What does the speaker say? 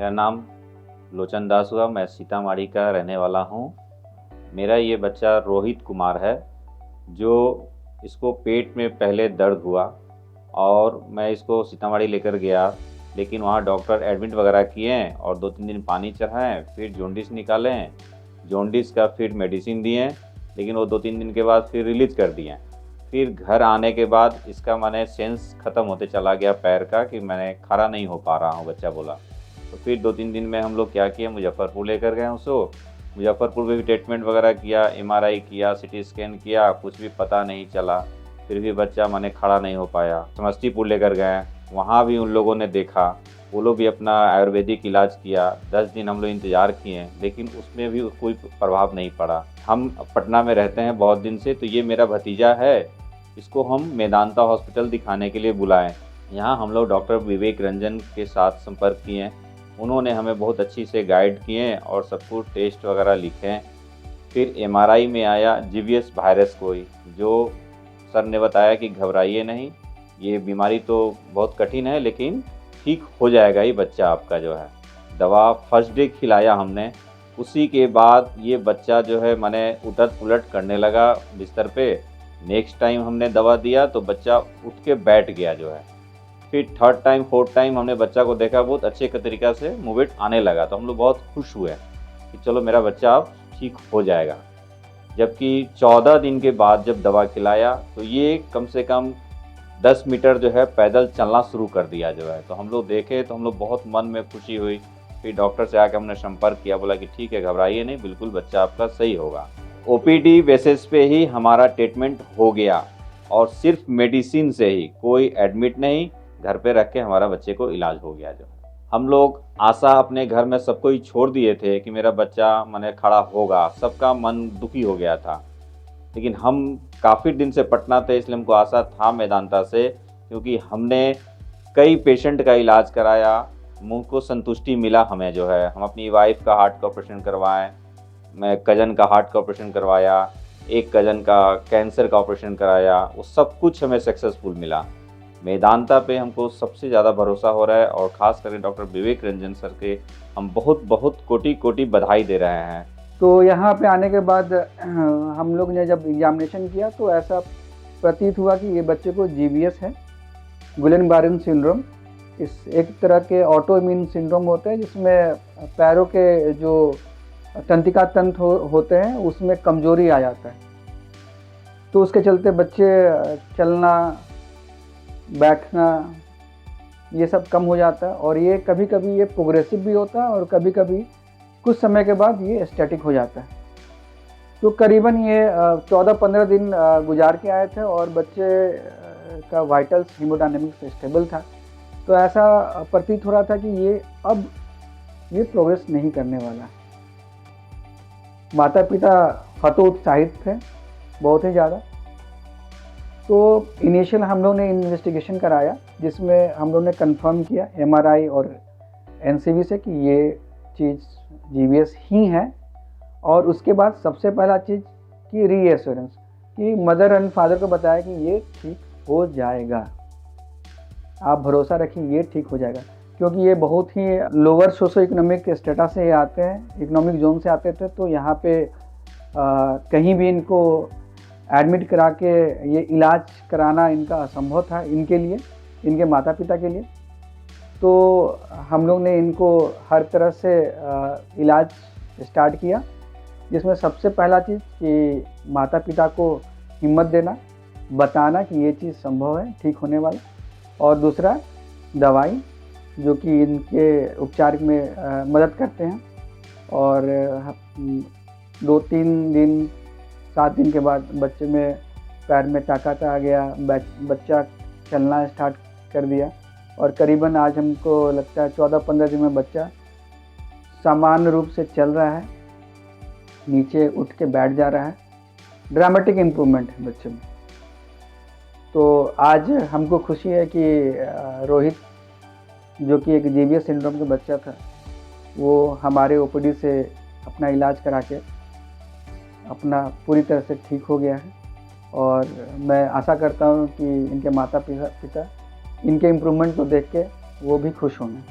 मेरा नाम लोचन दास हुआ। मैं सीतामढ़ी का रहने वाला हूँ। मेरा ये बच्चा रोहित कुमार है, जो इसको पेट में पहले दर्द हुआ और मैं इसको सीतामढ़ी लेकर गया, लेकिन वहाँ डॉक्टर एडमिट वगैरह किए और 2-3 दिन पानी चढ़ाएँ, फिर जॉन्डिस निकालें, जॉन्डिस का फिर मेडिसिन दिए, लेकिन वो 2-3 दिन के बाद फिर रिलीज़ कर दिए। फिर घर आने के बाद इसका मैंने सेंस ख़त्म होते चला गया पैर का, कि मैंने खड़ा नहीं हो पा रहा हूँ, बच्चा बोला। तो फिर 2-3 दिन में हम लोग क्या किए, मुजफ्फरपुर लेकर गए उसको। मुजफ्फरपुर में भी ट्रीटमेंट वगैरह किया, एमआरआई किया, सीटी स्कैन किया, कुछ भी पता नहीं चला। फिर भी बच्चा मैंने खड़ा नहीं हो पाया। समस्तीपुर लेकर गए, वहाँ भी उन लोगों ने देखा, वो लोग भी अपना आयुर्वेदिक इलाज किया। 10 दिन हम लोग इंतज़ार किए, लेकिन उसमें भी कोई प्रभाव नहीं पड़ा। हम पटना में रहते हैं बहुत दिन से, तो ये मेरा भतीजा है, इसको हम मेदांता हॉस्पिटल दिखाने के लिए बुलाएं। यहाँ हम लोग डॉक्टर विवेक रंजन के साथ संपर्क किए, उन्होंने हमें बहुत अच्छी से गाइड किए और सब कुछ टेस्ट वगैरह लिखे। फिर एमआरआई में आया जीवीएस वायरस कोई, जो सर ने बताया कि घबराइए नहीं, ये बीमारी तो बहुत कठिन है, लेकिन ठीक हो जाएगा ही बच्चा आपका जो है। दवा फर्स्ट डे खिलाया हमने, उसी के बाद ये बच्चा जो है मैंने उलट पुलट करने लगा बिस्तर पे। नेक्स्ट टाइम हमने दवा दिया तो बच्चा उठ के बैठ गया जो है। फिर थर्ड टाइम फोर्थ टाइम हमने बच्चा को देखा, बहुत अच्छे तरीक़ा से मूवमेंट आने लगा, तो हम लोग बहुत खुश हुए कि चलो मेरा बच्चा अब ठीक हो जाएगा। जबकि 14 दिन के बाद जब दवा खिलाया तो ये कम से कम 10 मीटर जो है पैदल चलना शुरू कर दिया जो है। तो हम लोग देखे तो हम लोग बहुत मन में खुशी हुई। फिर डॉक्टर से आकर हमने संपर्क किया, बोला कि ठीक है, घबराइए नहीं, बिल्कुल बच्चा आपका सही होगा। ओपीडी बेसिस पे ही हमारा ट्रीटमेंट हो गया और सिर्फ मेडिसिन से ही, कोई एडमिट नहीं, घर पे रख के हमारा बच्चे को इलाज हो गया। जो हम लोग आशा अपने घर में सबको ही छोड़ दिए थे कि मेरा बच्चा माने खड़ा होगा, सबका मन दुखी हो गया था। लेकिन हम काफ़ी दिन से पटना थे, इसलिए हमको आशा था मेदांता से, क्योंकि हमने कई पेशेंट का इलाज कराया, मुँह को संतुष्टि मिला हमें जो है। हम अपनी वाइफ का हार्ट का ऑपरेशन करवाएँ, मैं कज़न का हार्ट का ऑपरेशन करवाया, एक कज़न का कैंसर का ऑपरेशन कराया, वो सब कुछ हमें सक्सेसफुल मिला। मेदांता पे हमको सबसे ज़्यादा भरोसा हो रहा है और ख़ास करके डॉक्टर विवेक रंजन सर के हम बहुत बहुत कोटि कोटि बधाई दे रहे हैं। तो यहाँ पे आने के बाद हम लोग ने जब एग्जामिनेशन किया तो ऐसा प्रतीत हुआ कि ये बच्चे को जीवीएस है, गुलेन-बारेन सिंड्रोम। इस एक तरह के ऑटो इम्यून सिंड्रोम होते हैं, जिसमें पैरों के जो तंत्रिका तंत्र होते हैं उसमें कमजोरी आ जाता है। तो उसके चलते बच्चे चलना, बैठना, ये सब कम हो जाता है और ये कभी कभी ये प्रोग्रेसिव भी होता है और कभी कभी कुछ समय के बाद ये स्टैटिक हो जाता है। तो करीबन ये 14-15 दिन गुजार के आए थे और बच्चे का वाइटल्स हीमोडायनेमिक्स स्टेबल था। तो ऐसा प्रतीत हो रहा था कि ये अब ये प्रोग्रेस नहीं करने वाला है। माता पिता हतोत्साहित थे बहुत ही ज़्यादा। तो इनिशियल हम लोग ने इन्वेस्टिगेशन कराया, जिसमें हम लोग ने कंफर्म किया एमआरआई और एनसीवी से कि ये चीज़ जीवीएस ही है। और उसके बाद सबसे पहला चीज़ कि रीएश्योरेंस, कि मदर एंड फादर को बताया कि ये ठीक हो जाएगा, आप भरोसा रखिए, ये ठीक हो जाएगा। क्योंकि ये बहुत ही लोअर सोशो इकोनॉमिक स्टेटस से आते हैं, इकोनॉमिक जोन से आते थे। तो यहाँ पे कहीं भी इनको एडमिट करा के ये इलाज कराना इनका असंभव था, इनके लिए, इनके माता पिता के लिए। तो हम लोग ने इनको हर तरह से इलाज स्टार्ट किया, जिसमें सबसे पहला चीज़ कि माता पिता को हिम्मत देना, बताना कि ये चीज़ संभव है, ठीक होने वाला। और दूसरा दवाई, जो कि इनके उपचार में मदद करते हैं। और 2-3 दिन 7 दिन के बाद बच्चे में पैर में ताकत आ गया, बच्चा चलना स्टार्ट कर दिया। और करीबन आज हमको लगता है 14-15 दिन में बच्चा सामान्य रूप से चल रहा है, नीचे उठ के बैठ जा रहा है। ड्रामेटिक इम्प्रूवमेंट है बच्चे में। तो आज हमको खुशी है कि रोहित, जो कि एक जीवीएस सिंड्रोम का बच्चा था, वो हमारे ओपीडी से अपना इलाज करा के अपना पूरी तरह से ठीक हो गया है। और मैं आशा करता हूँ कि इनके माता पिता इनके इम्प्रूवमेंट को देख के वो भी खुश होंगे।